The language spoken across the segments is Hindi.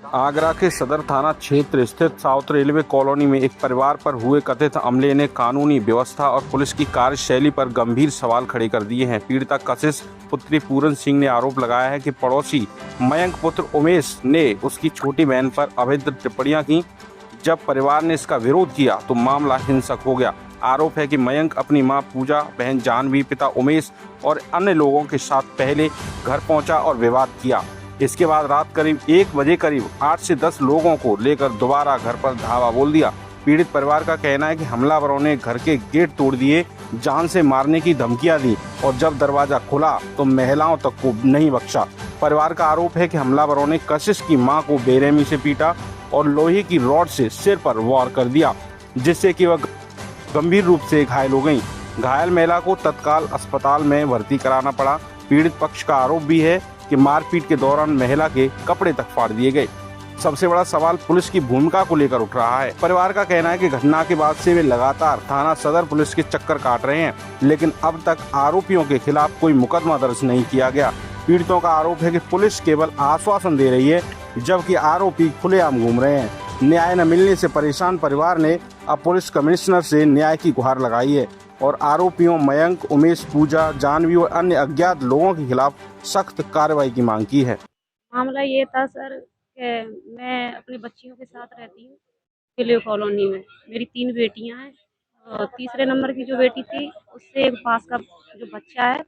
आगरा के सदर थाना क्षेत्र स्थित साउथ रेलवे कॉलोनी में एक परिवार पर हुए कथित हमले ने कानूनी व्यवस्था और पुलिस की कार्यशैली पर गंभीर सवाल खड़े कर दिए हैं। पीड़िता कशिश पुत्री पूरन सिंह ने आरोप लगाया है कि पड़ोसी मयंक पुत्र उमेश ने उसकी छोटी बहन पर अभद्र टिप्पणियां की। जब परिवार ने इसका विरोध किया तो मामला हिंसक हो गया। आरोप है कि मयंक अपनी मां पूजा, बहन जानवी, पिता उमेश और अन्य लोगों के साथ पहले घर पहुंचा और विवाद किया। इसके बाद रात करीब 1 बजे करीब 8 से 10 लोगों को लेकर दोबारा घर पर धावा बोल दिया। पीड़ित परिवार का कहना है कि हमलावरों ने घर के गेट तोड़ दिए, जान से मारने की धमकियां दी और जब दरवाजा खुला तो महिलाओं तक को नहीं बख्शा। परिवार का आरोप है कि हमलावरों ने कशिश की मां को बेरहमी से पीटा और लोहे की रॉड से सिर पर वार कर दिया, जिससे कि वह गंभीर रूप से घायल हो गई। घायल महिला को तत्काल अस्पताल में भर्ती कराना पड़ा। पीड़ित पक्ष का आरोप भी है कि मारपीट के दौरान महिला के कपड़े तक फाड़ दिए गए। सबसे बड़ा सवाल पुलिस की भूमिका को लेकर उठ रहा है। परिवार का कहना है कि घटना के बाद से वे लगातार थाना सदर पुलिस के चक्कर काट रहे हैं, लेकिन अब तक आरोपियों के खिलाफ कोई मुकदमा दर्ज नहीं किया गया। पीड़ितों का आरोप है कि पुलिस केवल आश्वासन दे रही है, जबकि आरोपी खुलेआम घूम रहे हैं। न्याय न मिलने से परेशान परिवार ने अब पुलिस कमिश्नर से न्याय की गुहार लगाई है और आरोपियों मयंक, उमेश, पूजा, जानवी और अन्य अज्ञात लोगों के खिलाफ सख्त कार्रवाई की मांग की है। मामला ये था सर कि मैं अपनी बच्चियों के साथ रहती हूँ रेलवे कॉलोनी में। मेरी 3 बेटियां हैं और तीसरे नंबर की जो बेटी थी उससे एक पास का जो बच्चा है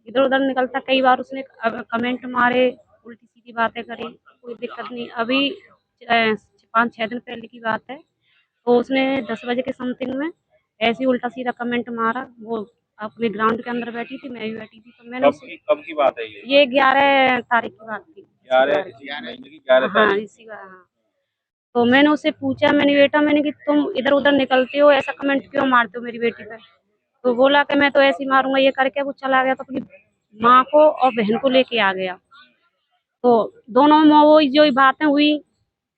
इधर उधर निकलता, कई बार उसने कमेंट मारे, उल्टी सीधी बातें करी, कोई दिक्कत नहीं। अभी 5-6 दिन पहले की बात है, तो उसने 10 बजे के समथिंग में ऐसे ही उल्टा सीधा कमेंट मारा। वो अपने ग्राउंड के अंदर बैठी थी, मैं भी बैठी थी, तो मैंने कब की बात है ये 11 तारीख की बात थी। 11 महीने की 11 हाँ, तारीख। इसी का हाँ। तो मैंने उससे पूछा, मैंने बेटा मैंने कि तुम इधर उधर निकलते हो, ऐसा कमेंट क्यों मारते हो मेरी बेटी पे? तो बोला कि मैं तो ऐसे ही मारूंगा, ये करके वो चला गया। तो अपनी माँ को और बहन को लेके आ गया। तो दोनों में वो जो बातें हुई,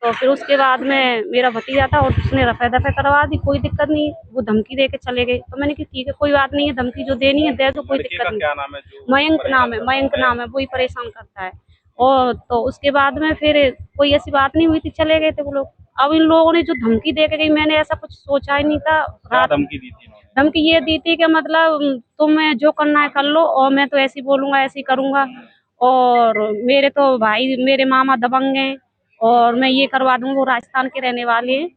तो फिर उसके बाद में मेरा भतीजा था और उसने रफे दफे करवा दी, कोई दिक्कत नहीं। वो धमकी दे के चले गए, तो मैंने कि ठीक है, कोई बात नहीं है, धमकी जो देनी है दे दो, कोई दिक्कत नहीं। क्या नाम है? जो मयंक नाम है, मयंक नाम है, वही परेशान करता है। और तो उसके बाद में फिर कोई ऐसी बात नहीं हुई थी, चले गए थे वो लोग। अब इन लोगों ने जो धमकी दे के गई, मैंने ऐसा कुछ सोचा ही नहीं था। क्या धमकी दी थी इन्होंने? धमकी ये दी थी कि मतलब तुम्हें जो करना है कर लो, और मैं तो ऐसे ही बोलूंगा, ऐसे ही करूंगा, और मेरे तो भाई मेरे मामा दबंग हैं और मैं ये करवा दूंगा। वो राजस्थान के रहने वाले हैं,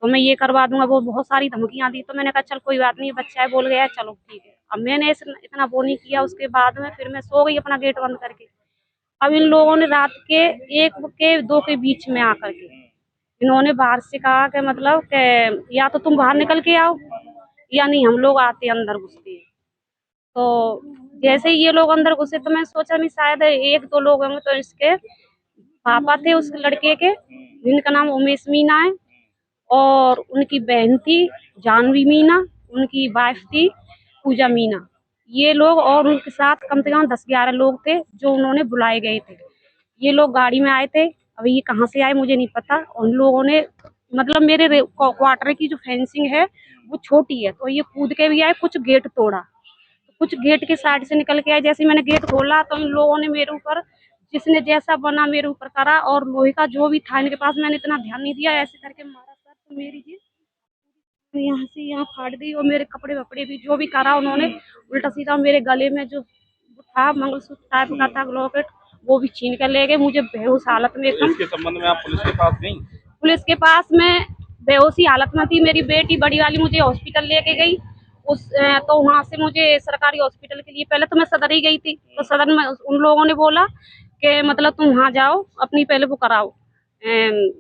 तो मैं ये करवा दूंगा। वो बहुत सारी धमकियां दी। तो मैंने कहा चल कोई बात नहीं, बच्चा है, बोल गया, चलो ठीक है। अब मैंने इतना वो नहीं किया। उसके बाद में फिर मैं सो गई अपना गेट बंद करके। अब इन लोगों ने रात के 1 के 2 के बीच में आकर के इन्होंने बाहर से कहा कि मतलब कि या तो तुम बाहर निकल के आओ या नहीं हम लोग आते अंदर घुसते हैं। तो जैसे ही ये लोग अंदर घुसे तो मैं सोचा नहीं शायद 1-2 लोग होंगे। तो इसके पापा थे उस लड़के के, जिनका नाम उमेश मीना है, और उनकी बहन थी जानवी मीना, उनकी वाइफ थी पूजा मीना। ये लोग और उनके साथ कम से कम 10-11 लोग थे जो उन्होंने बुलाए गए थे। ये लोग गाड़ी में आए थे। अब ये कहाँ से आए मुझे नहीं पता। उन लोगों ने मतलब मेरे क्वार्टर की जो फेंसिंग है वो छोटी है, तो ये कूद के भी आए, कुछ गेट तोड़ा, कुछ गेट के साइड से निकल के आए। जैसे मैंने गेट खोला तो इन लोगों ने मेरे ऊपर, जिसने जैसा बना मेरे ऊपर करा, और लोहे का जो भी था इनके पास, मैंने इतना ध्यान नहीं दिया, ऐसे करके मारा सर। तो मेरी जी यहाँ से यहाँ फाड़ दी, और मेरे कपड़े वपड़े भी जो भी करा उन्होंने उल्टा सीधा। मेरे गले में जो था मंगलसूत्र टाइप का था, लॉकेट, वो भी छीन कर ले गए। मुझे बेहोश हालत में एकदम। इसके संबंध में आप पुलिस के पास गई? पुलिस के पास में बेहोशी हालत में थी। मेरी बेटी बड़ी वाली मुझे हॉस्पिटल लेके गई। तो वहाँ से मुझे सरकारी हॉस्पिटल के लिए, पहले तो मैं सदर ही गई थी, तो सदर में उन लोगों ने बोला कि मतलब तुम वहाँ जाओ, अपनी पहले वो कराओ,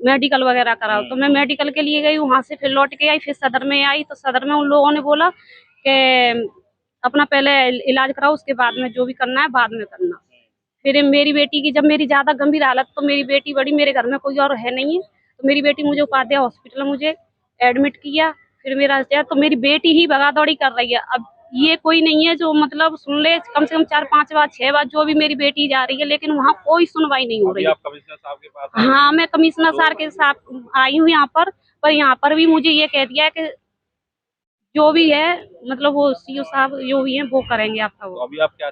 मेडिकल वगैरह कराओ। तो मैं मेडिकल के लिए गई, वहाँ से फिर लौट के आई, फिर सदर में आई। तो सदर में उन लोगों ने बोला कि अपना पहले इलाज कराओ, उसके बाद में जो भी करना है बाद में करना। फिर मेरी बेटी की जब मेरी ज्यादा गंभीर हालत, तो मेरी बेटी बड़ी, मेरे घर में कोई और है नहीं है, तो मेरी बेटी मुझे उपाध्याय हॉस्पिटल में मुझे एडमिट किया। फिर मेरा तो मेरी बेटी ही भगा दौड़ी कर रही है। अब ये कोई नहीं है जो मतलब सुन ले, कम से कम 4-5 बार 6 बार जो भी मेरी बेटी जा रही है, लेकिन वहाँ कोई सुनवाई नहीं हो रही है। आप कमिश्नर साहब के पास आए? हाँ, मैं कमिश्नर सर के साथ आई हूँ यहाँ पर यहाँ पर भी मुझे ये कह दिया है कि जो भी है मतलब वो सीओ साहब जो भी है वो करेंगे आपका। वो तो अभी आप क्या